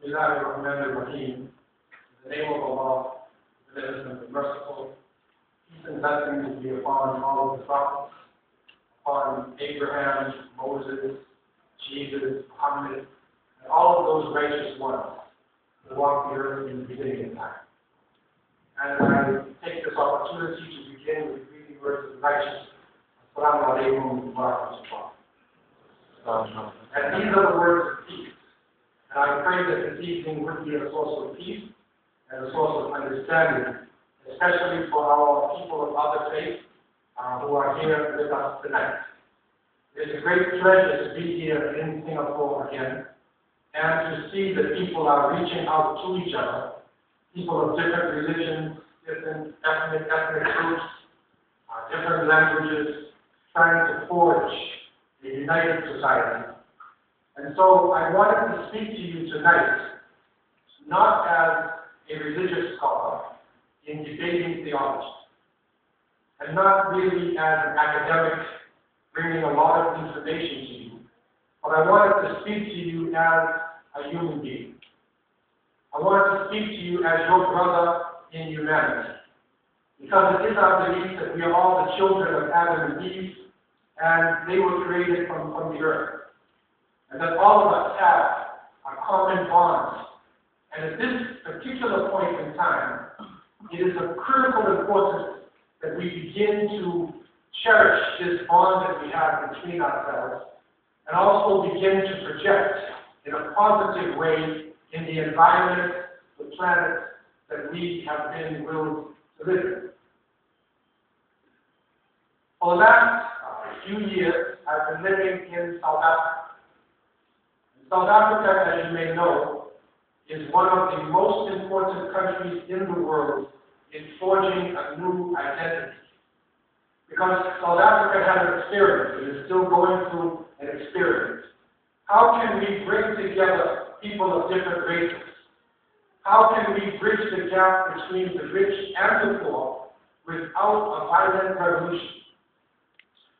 Bismillahirrahmanirrahim. In the name of Allah, the Beneficent, the Merciful, peace and blessings be upon all of the prophets, upon Abraham, Moses, Jesus, Muhammad, and all of those righteous ones who walked the earth in the beginning of time. And I take this opportunity to begin with greeting words of righteousness. Assalamu alaikum wa rahmatullah. And these are the words of peace. And I pray that this evening would be a source of peace and a source of understanding, especially for our people of other faiths who are here with us tonight. It is a great pleasure to be here in Singapore again and to see that people are reaching out to each other, people of different religions, different ethnic groups, different languages, trying to forge a united society. And so I wanted to speak to you tonight, not as a religious scholar in debating theology, and not really as an academic bringing a lot of information to you, but I wanted to speak to you as a human being. I wanted to speak to you as your brother in humanity, because it is our belief that we are all the children of Adam and Eve, and they were created from the earth. And that all of us have a common bond. And at this particular point in time, it is of critical importance that we begin to cherish this bond that we have between ourselves, and also begin to project in a positive way in the environment, the planet that we have been willed to live in. For the last few years, I've been living in South Africa. South Africa, as you may know, is one of the most important countries in the world in forging a new identity. Because South Africa had an experience, it is still going through an experience. How can we bring together people of different races? How can we bridge the gap between the rich and the poor without a violent revolution?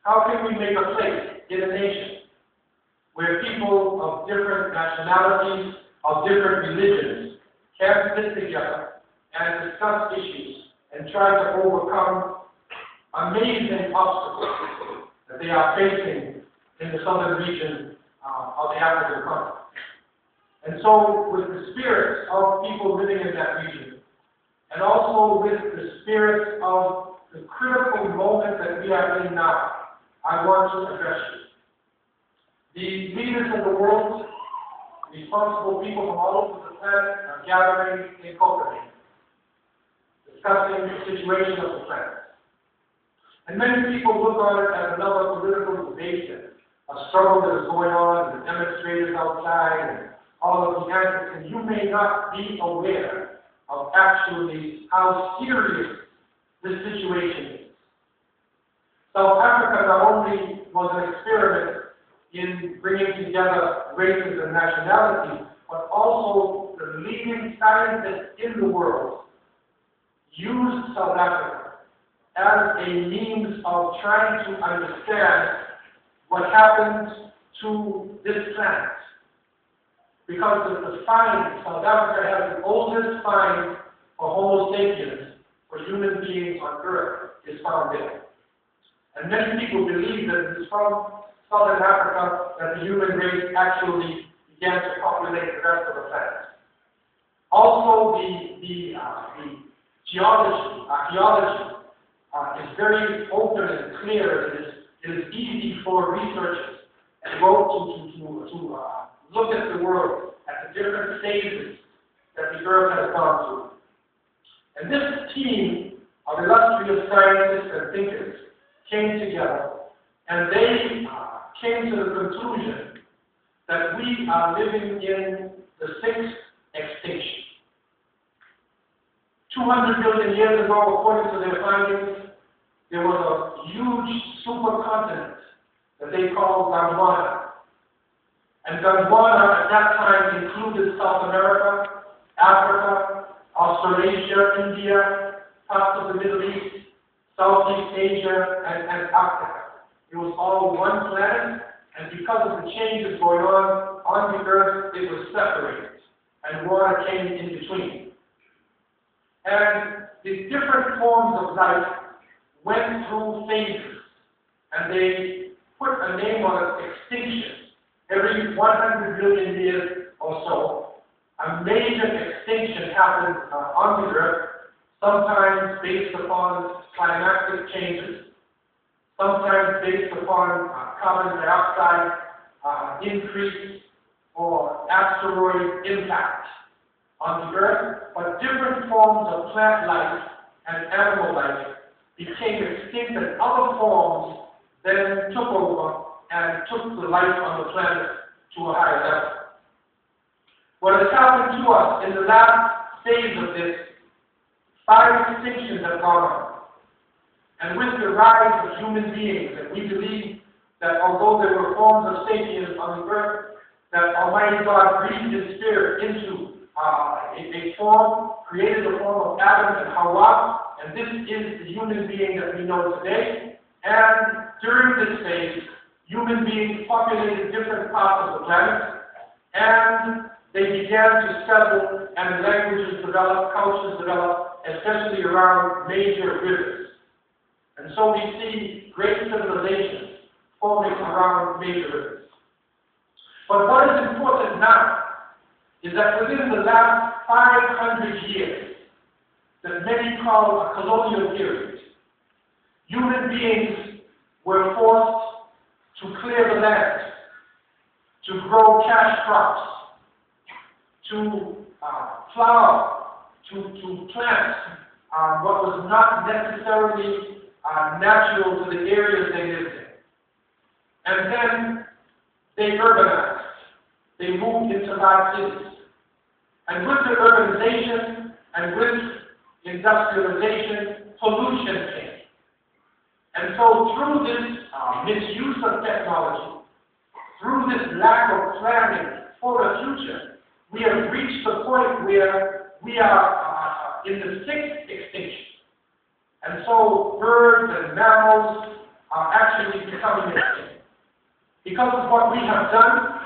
How can we make a place in a nation where people of different nationalities, of different religions, can sit together and discuss issues and try to overcome amazing obstacles that they are facing in the southern region of the African continent. And so, with the spirit of people living in that region, and also with the spirit of the critical moment that we are in now, I want to address you. The leaders of the world, responsible people from all over the planet, are gathering in Copenhagen, discussing the situation of the planet. And many people look on it as another political debate, a struggle that is going on, the demonstrators outside, and all of the antics, and you may not be aware of actually how serious this situation is. South Africa not only was an experiment in bringing together races and nationalities, but also the leading scientists in the world used South Africa as a means of trying to understand what happened to this planet. Because the find, South Africa has the oldest find for Homo sapiens, for human beings on Earth, is found there. And many people believe that it is from Southern Africa that the human race actually began to populate the rest of the planet. Also, the geology, archaeology, is very open and clear. It is easy for researchers to go to look at the world at the different stages that the Earth has gone through. And this team of illustrious scientists and thinkers came together, and they came to the conclusion that we are living in the sixth extinction. 200 million years ago, according to their findings, there was a huge supercontinent that they called Gondwana. And Gondwana at that time included South America, Africa, Australasia, India, parts of the Middle East, Southeast Asia, and Antarctica. It was all one planet, and because of the changes going on the Earth, it was separated. and water came in between. And the different forms of life went through phases, and they put a name on it, extinction. Every 100 million years or so, a major extinction happens on the earth, sometimes based upon climatic changes, sometimes based upon carbon dioxide increase or asteroid impact on the earth, but different forms of plant life and animal life became extinct, and other forms then took over and took the life on the planet to a higher level. What has happened to us in the last phase of this, 5 extinctions have gone on. And with the rise of human beings, and we believe that although there were forms of sapiens on the earth, that Almighty God breathed His Spirit into a form, created a form of Adam and Hawa, and this is the human being that we know today. And during this phase, human beings populated different parts of the planet, and they began to settle, and languages developed, cultures developed, especially around major rivers. And so we see great civilizations forming around major rivers. But what is important now is that within the last 500 years, that many call a colonial period, human beings were forced to clear the land, to grow cash crops, to flower, to plant what was not necessarily natural to the areas they lived in. And then they urbanized. They moved into large cities. And with the urbanization and with industrialization, pollution came. And so through this misuse of technology, through this lack of planning for the future, we have reached the point where we are in the 6th extinction. And so birds and mammals are actually becoming extinct. Because of what we have done,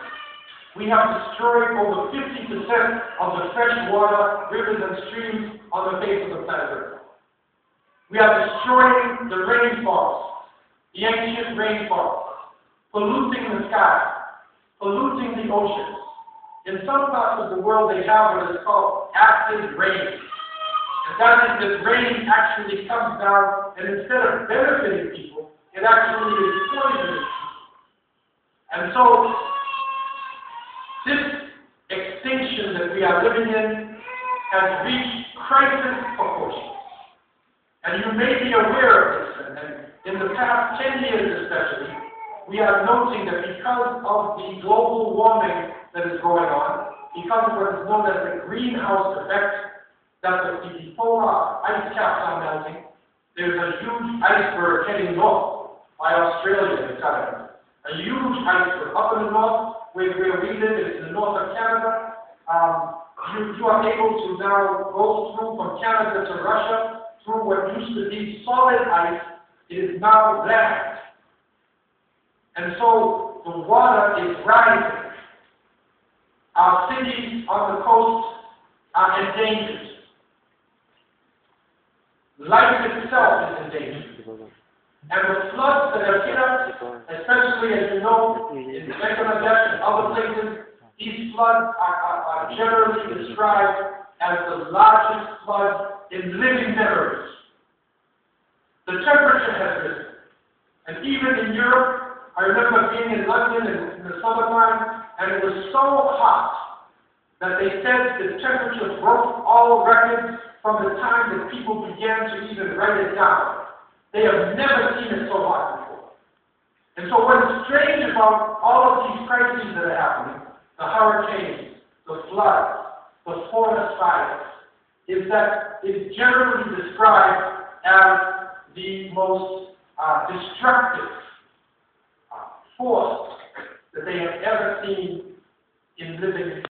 we have destroyed over 50% of the fresh water, rivers and streams on the face of the planet Earth. We are destroying the rainforests, the ancient rainforests, polluting the sky, polluting the oceans. In some parts of the world they have what is called acid rain. And that is that rain actually comes down, and instead of benefiting people, it actually is poisoning people. And so this extinction that we are living in has reached crisis proportions. And you may be aware of this, and in the past 10 years especially, we are noting that because of the global warming that is going on, because of what is known as the greenhouse effect, that the polar ice caps are melting, there's a huge iceberg heading north by Australia and Canada. A huge iceberg up in the north, where we live, it's in the north of Canada. You are able to now go through from Canada to Russia through what used to be solid ice. It is now land. And so the water is rising. Our cities on the coast are endangered. Life itself is endangered. And the floods that have hit us, especially as you know, in Bangladesh and other places, these floods are generally described as the largest flood in living memories. The temperature has risen. And even in Europe, I remember being in London in the summertime, and it was so hot that they said the temperature broke all records from the time that people began to even write it down. They have never seen it so hot before. And so what is strange about all of these crises that are happening, the hurricanes, the floods, the forest fires, is that it's generally described as the most destructive force that they have ever seen in living